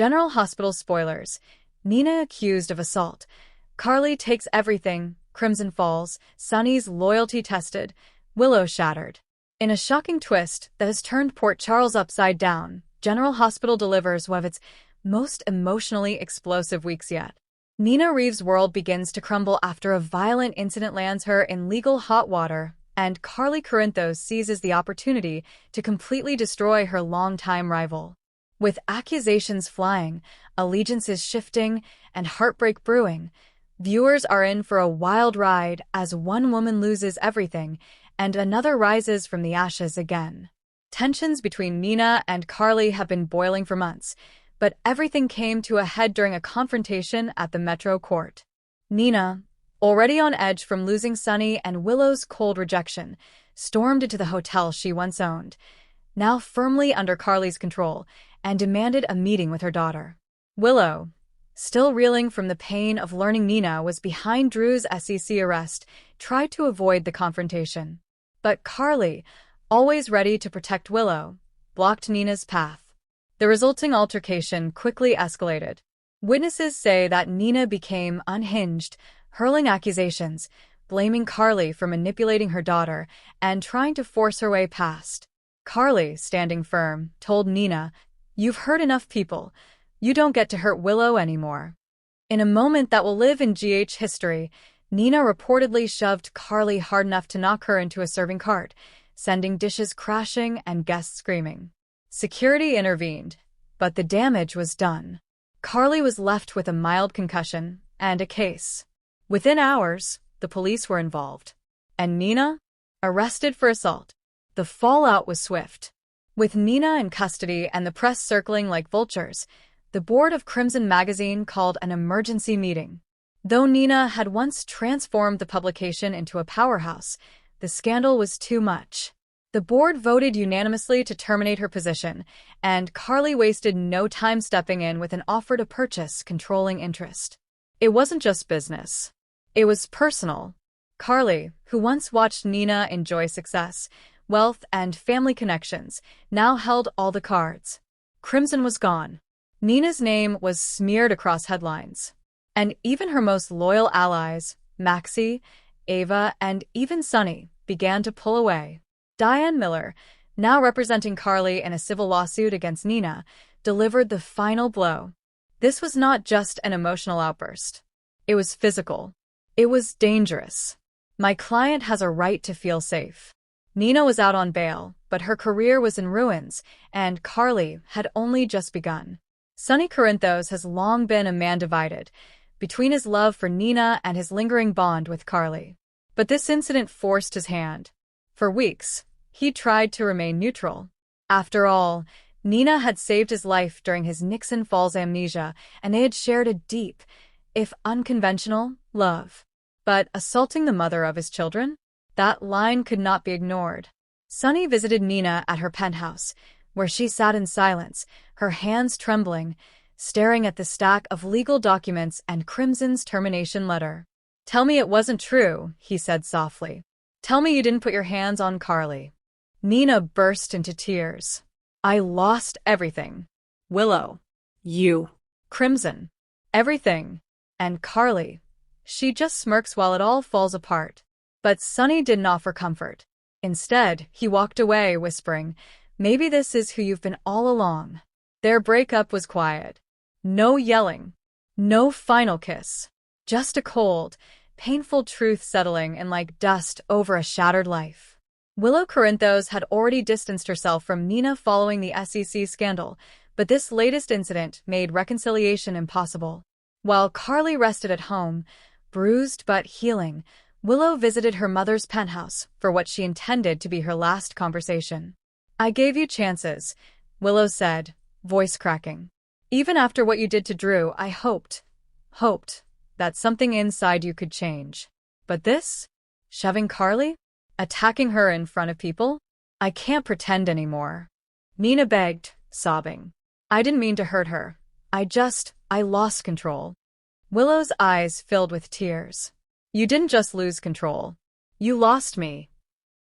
General Hospital spoilers. Nina accused of assault. Carly takes everything. Crimson falls. Sunny's loyalty tested. Willow shattered. In a shocking twist that has turned Port Charles upside down, General Hospital delivers one of its most emotionally explosive weeks yet. Nina Reeves' world begins to crumble after a violent incident lands her in legal hot water, and Carly Corinthos seizes the opportunity to completely destroy her longtime rival. With accusations flying, allegiances shifting, and heartbreak brewing, viewers are in for a wild ride as one woman loses everything and another rises from the ashes again. Tensions between Nina and Carly have been boiling for months, but everything came to a head during a confrontation at the Metro Court. Nina, already on edge from losing Sunny and Willow's cold rejection, stormed into the hotel she once owned, now firmly under Carly's control, and demanded a meeting with her daughter. Willow, still reeling from the pain of learning Nina was behind Drew's SEC arrest, tried to avoid the confrontation. But Carly, always ready to protect Willow, blocked Nina's path. The resulting altercation quickly escalated. Witnesses say that Nina became unhinged, hurling accusations, blaming Carly for manipulating her daughter, and trying to force her way past. Carly, standing firm, told Nina, "You've hurt enough people. You don't get to hurt Willow anymore." In a moment that will live in GH history, Nina reportedly shoved Carly hard enough to knock her into a serving cart, sending dishes crashing and guests screaming. Security intervened, but the damage was done. Carly was left with a mild concussion and a case. Within hours, the police were involved. And Nina? Arrested for assault. The fallout was swift. With Nina in custody and the press circling like vultures, the board of Crimson Magazine called an emergency meeting. Though Nina had once transformed the publication into a powerhouse, the scandal was too much. The board voted unanimously to terminate her position, and Carly wasted no time stepping in with an offer to purchase controlling interest. It wasn't just business. It was personal. Carly, who once watched Nina enjoy success, wealth, and family connections, now held all the cards. Crimson was gone. Nina's name was smeared across headlines. And even her most loyal allies, Maxie, Ava, and even Sunny, began to pull away. Diane Miller, now representing Carly in a civil lawsuit against Nina, delivered the final blow. This was not just an emotional outburst. It was physical. It was dangerous. "My client has a right to feel safe." Nina was out on bail, but her career was in ruins, and Carly had only just begun. Sunny Corinthos has long been a man divided between his love for Nina and his lingering bond with Carly. But this incident forced his hand. For weeks, he tried to remain neutral. After all, Nina had saved his life during his Nixon Falls amnesia, and they had shared a deep, if unconventional, love. But assaulting the mother of his children? That line could not be ignored. Sunny visited Nina at her penthouse, where she sat in silence, her hands trembling, staring at the stack of legal documents and Crimson's termination letter. "Tell me it wasn't true," he said softly. "Tell me you didn't put your hands on Carly." Nina burst into tears. "I lost everything. Willow. You. Crimson. Everything. And Carly. She just smirks while it all falls apart." But Sunny didn't offer comfort. Instead, he walked away, whispering, "Maybe this is who you've been all along." Their breakup was quiet. No yelling. No final kiss. Just a cold, painful truth settling in like dust over a shattered life. Willow Corinthos had already distanced herself from Nina following the SEC scandal, but this latest incident made reconciliation impossible. While Carly rested at home, bruised but healing, Willow visited her mother's penthouse for what she intended to be her last conversation. "I gave you chances," Willow said, voice cracking. "Even after what you did to Drew, I hoped that something inside you could change. But this? Shoving Carly? Attacking her in front of people? I can't pretend anymore." Nina begged, sobbing. "I didn't mean to hurt her. I lost control." Willow's eyes filled with tears. "You didn't just lose control. You lost me."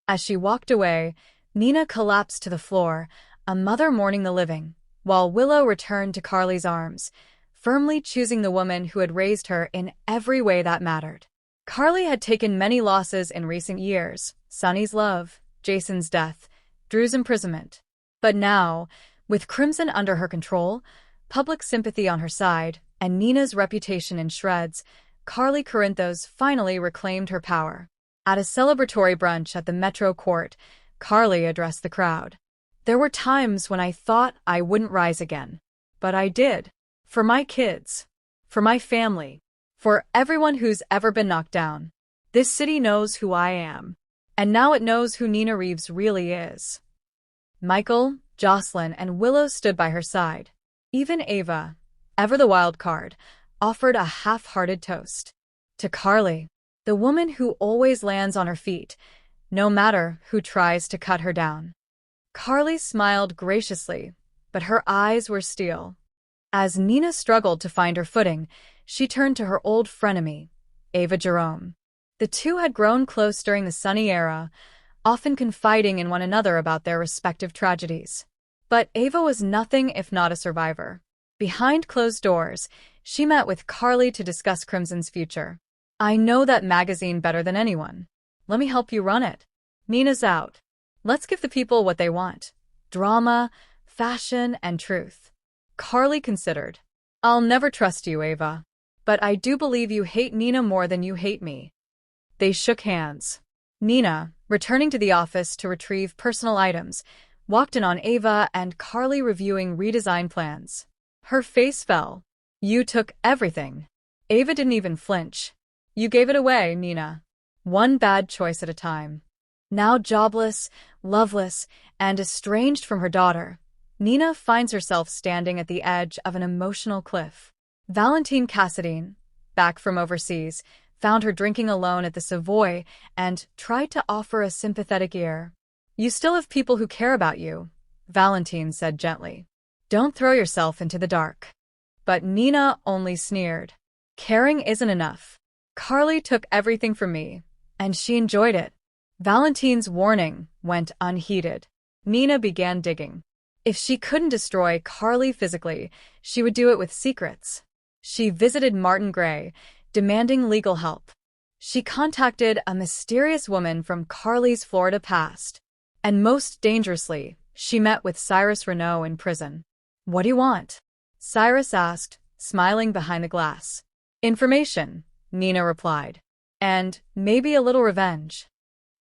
As she walked away, Nina collapsed to the floor, a mother mourning the living, while Willow returned to Carly's arms, firmly choosing the woman who had raised her in every way that mattered. Carly had taken many losses in recent years: Sonny's love, Jason's death, Drew's imprisonment. But now, with Crimson under her control, public sympathy on her side, and Nina's reputation in shreds, Carly Corinthos finally reclaimed her power. At a celebratory brunch at the Metro Court, Carly addressed the crowd. "There were times when I thought I wouldn't rise again. But I did. For my kids. For my family. For everyone who's ever been knocked down. This city knows who I am. And now it knows who Nina Reeves really is." Michael, Jocelyn, and Willow stood by her side. Even Ava, ever the wild card, offered a half-hearted toast. To Carly, the woman who always lands on her feet, no matter who tries to cut her down. Carly smiled graciously, but her eyes were steel. As Nina struggled to find her footing, she turned to her old frenemy, Ava Jerome. The two had grown close during the Sonny era, often confiding in one another about their respective tragedies. But Ava was nothing if not a survivor. Behind closed doors, she met with Carly to discuss Crimson's future. "I know that magazine better than anyone. Let me help you run it. Nina's out. Let's give the people what they want: drama, fashion, and truth." Carly considered. "I'll never trust you, Ava. But I do believe you hate Nina more than you hate me." They shook hands. Nina, returning to the office to retrieve personal items, walked in on Ava and Carly reviewing redesign plans. Her face fell. "You took everything." Ava didn't even flinch. "You gave it away, Nina. One bad choice at a time." Now jobless, loveless, and estranged from her daughter, Nina finds herself standing at the edge of an emotional cliff. Valentine Cassadine, back from overseas, found her drinking alone at the Savoy and tried to offer a sympathetic ear. "You still have people who care about you," Valentine said gently. "Don't throw yourself into the dark." But Nina only sneered. "Caring isn't enough. Carly took everything from me, and she enjoyed it." Valentine's warning went unheeded. Nina began digging. If she couldn't destroy Carly physically, she would do it with secrets. She visited Martin Gray, demanding legal help. She contacted a mysterious woman from Carly's Florida past. And most dangerously, she met with Cyrus Renault in prison. "What do you want?" Cyrus asked, smiling behind the glass. "Information," Nina replied. "And maybe a little revenge."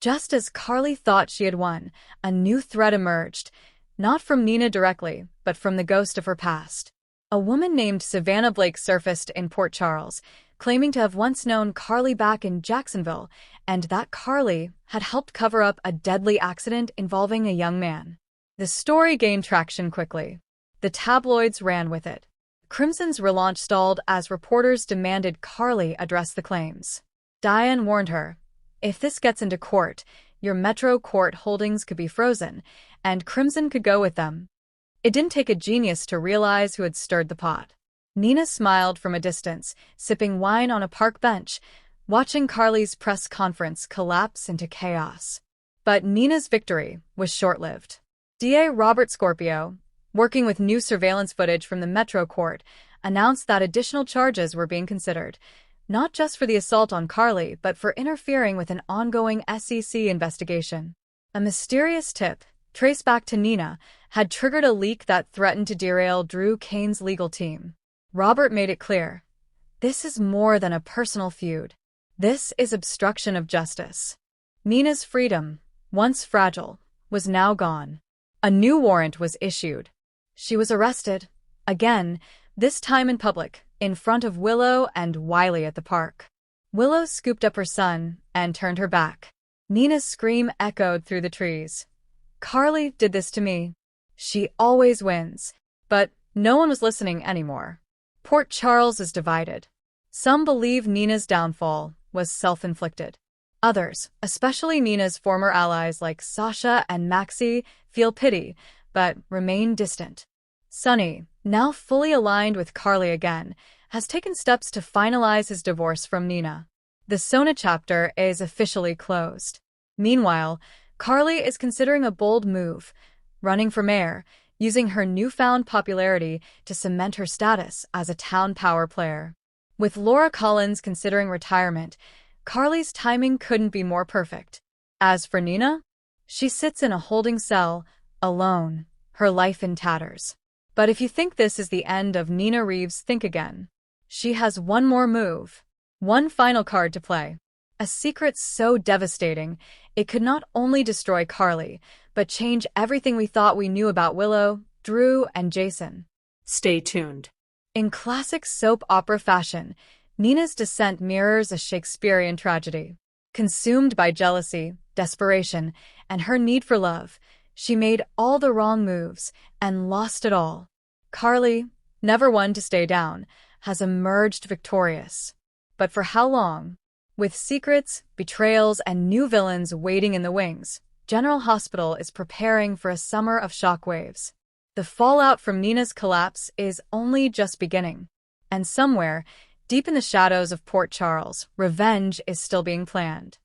Just as Carly thought she had won, a new threat emerged, not from Nina directly, but from the ghost of her past. A woman named Savannah Blake surfaced in Port Charles, claiming to have once known Carly back in Jacksonville, and that Carly had helped cover up a deadly accident involving a young man. The story gained traction quickly. The tabloids ran with it. Crimson's relaunch stalled as reporters demanded Carly address the claims. Diane warned her, "If this gets into court, your Metro Court holdings could be frozen, and Crimson could go with them." It didn't take a genius to realize who had stirred the pot. Nina smiled from a distance, sipping wine on a park bench, watching Carly's press conference collapse into chaos. But Nina's victory was short-lived. DA Robert Scorpio, working with new surveillance footage from the Metro Court, announced that additional charges were being considered, not just for the assault on Carly, but for interfering with an ongoing SEC investigation. A mysterious tip, traced back to Nina, had triggered a leak that threatened to derail Drew Kane's legal team. Robert made it clear, this is more than a personal feud. This is obstruction of justice. Nina's freedom, once fragile, was now gone. A new warrant was issued. She was arrested, again, this time in public, in front of Willow and Wiley at the park. Willow scooped up her son and turned her back. Nina's scream echoed through the trees. "Carly did this to me. She always wins." But no one was listening anymore. Port Charles is divided. Some believe Nina's downfall was self-inflicted. Others, especially Nina's former allies like Sasha and Maxie, feel pity, but remain distant. Sonny, now fully aligned with Carly again, has taken steps to finalize his divorce from Nina. The Sona chapter is officially closed. Meanwhile, Carly is considering a bold move, running for mayor, using her newfound popularity to cement her status as a town power player. With Laura Collins considering retirement, Carly's timing couldn't be more perfect. As for Nina, she sits in a holding cell, alone, her life in tatters. But if you think this is the end of Nina Reeves, think again. She has one more move, one final card to play. A secret so devastating, it could not only destroy Carly, but change everything we thought we knew about Willow, Drew, and Jason. Stay tuned. In classic soap opera fashion, Nina's descent mirrors a Shakespearean tragedy. Consumed by jealousy, desperation, and her need for love, she made all the wrong moves and lost it all. Carly, never one to stay down, has emerged victorious. But for how long? With secrets, betrayals, and new villains waiting in the wings, General Hospital is preparing for a summer of shockwaves. The fallout from Nina's collapse is only just beginning. And somewhere, deep in the shadows of Port Charles, revenge is still being planned.